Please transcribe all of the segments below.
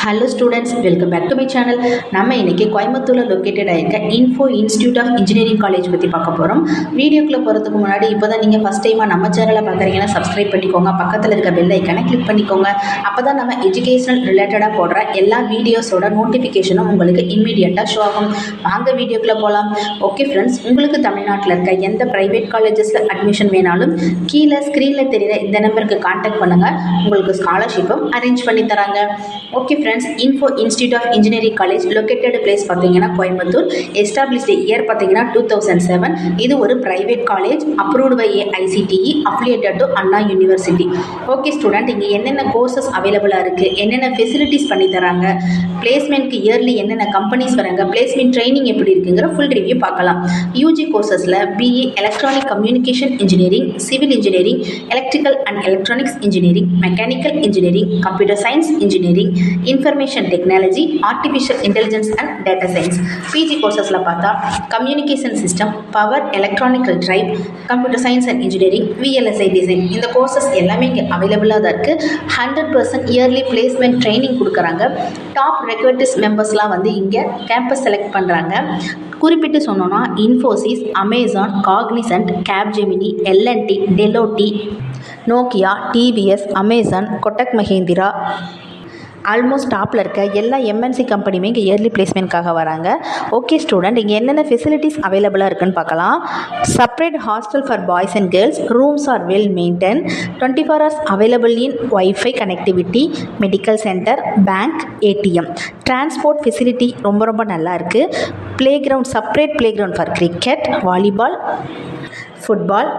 Hello students, welcome back to my channel. நம்ம இன்னைக்கு கோயம்புத்தூர்ல லொகேட்டட் ஆயிருக்க Info Institute of Engineering college பற்றி பார்க்க போகிறோம். வீடியோக்குள்ளே போகிறதுக்கு முன்னாடி இப்போ தான் நீங்கள் ஃபஸ்ட் டைமாக நம்ம சேனலை பார்க்குறீங்கன்னா சப்ஸ்கிரைப் பண்ணிக்கோங்க, பக்கத்தில் இருக்க பெல் ஐக்கானை கிளிக் பண்ணிக்கோங்க. அப்போ தான் நம்ம எஜுகேஷனல் ரிலேட்டடாக போடுற எல்லா வீடியோஸோட நோட்டிஃபிகேஷனும் உங்களுக்கு இம்மீடியட்டாக ஷோ ஆகும். வாங்க வீடியோக்குள்ளே போகலாம். ஓகே ஃப்ரெண்ட்ஸ், உங்களுக்கு தமிழ்நாட்டில் இருக்க எந்த ப்ரைவேட் காலேஜஸில் அட்மிஷன் வேணாலும் கீழே ஸ்க்ரீனில் தெரிகிற இந்த நம்பருக்கு கான்டாக்ட் பண்ணுங்கள். உங்களுக்கு ஸ்காலர்ஷிப்பும் அரேஞ்ச் பண்ணி தராங்க. Okay friends, Info Institute of Engineering college located place பார்த்தீங்கன்னா கோயம்புத்தூர். எஸ்டாப்ளிஷ்டு இயர் பார்த்தீங்கன்னா 2007. இது ஒரு private college, approved by AICTE, affiliated to Anna University. Okay student, இங்கே என்னென்ன கோர்சஸ் அவைலபிளாக இருக்குது, என்னென்ன ஃபெசிலிட்டிஸ் பண்ணி தராங்க, பிளேஸ்மெண்ட்க்கு இயர்லி என்னென்ன கம்பெனிஸ் வராங்க, பிளேஸ்மெண்ட் ட்ரைனிங் எப்படி இருக்குங்கிற ஃபுல் ரிவ்யூ பார்க்கலாம். யூஜி கோர்சஸில் BE electronic communication engineering, civil engineering, electrical and electronics engineering, mechanical engineering, computer science engineering, information technology, artificial intelligence and data science. PG கோர்சஸில் பார்த்தா communication system, power electronical drive, computer science and engineering, VLSI design. இந்த courses எல்லாமே இங்கே அவைலபிளாக தான் இருக்குது. 100% early placement training கொடுக்குறாங்க. Top recruiters மெம்பர்ஸ்லாம் வந்து இங்கே கேம்பஸ் செலக்ட் பண்ணுறாங்க. குறிப்பிட்டு சொன்னோன்னா Infosys, Amazon, Cognizant, Capgemini, L and T, Deloitte, Nokia, TVS, Amazon, Kotak Mahindra, almost டாப்பில் இருக்க எல்லா எம்என்சி கம்பெனியுமே இங்கே இயர்லி பிளேஸ்மெண்ட்காக வராங்க. ஓகே ஸ்டூடெண்ட், இங்கே என்னென்ன ஃபெசிலிட்டிஸ் அவைலபிளாக இருக்குன்னு பார்க்கலாம். Separate hostel for boys and girls, rooms R well maintain, 24 hours available in wifi connectivity, medical centre, bank, ATM. Transport facility ரொம்ப நல்லா இருக்குது. Play ground, separate play ground for cricket, volleyball, football,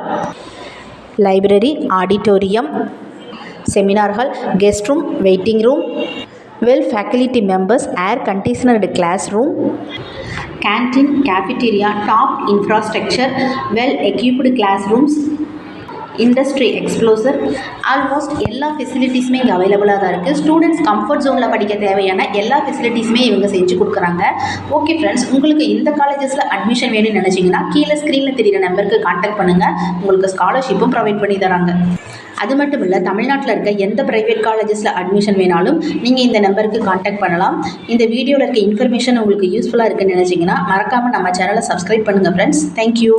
library, auditorium, seminar hall, guest room, waiting room, well faculty members, air conditioned classroom, canteen, cafeteria, top infrastructure, well equipped classrooms, industry exposure. Almost எல்லா ஃபெசிலிட்டிஸுமே இங்கே அவைலபிளாக தான் இருக்குது. Students comfort ஜோனில் படிக்க தேவையான எல்லா ஃபெசிலிட்டிஸுமே இவங்க செஞ்சு கொடுக்குறாங்க. ஓகே ஃப்ரெண்ட்ஸ், உங்களுக்கு இந்த காலேஜஸில் அட்மிஷன் வேணும்னு நினச்சிங்கன்னா கீழே ஸ்க்ரீனில் தெரிகிற நம்பருக்கு கான்டாக்ட் பண்ணுங்கள். உங்களுக்கு ஸ்காலர்ஷிப்பும் ப்ரொவைட் பண்ணி தராங்க. அது மட்டும் இல்லை, தமிழ்நாட்டில் இருக்க எந்த ப்ரைவேட் காலேஜஸில் அட்மிஷன் வேணாலும் நீங்கள் இந்த நம்பருக்கு கான்டாக்ட் பண்ணலாம். இந்த வீடியோவில் இருக்க இன்ஃபர்மேஷன் உங்களுக்கு யூஸ்ஃபுல்லாக இருக்குன்னு நினச்சிங்கன்னா மறக்காமல் நம்ம சேனலை சப்ஸ்கிரைப் பண்ணுங்கள் ஃப்ரெண்ட்ஸ். தேங்க்யூ.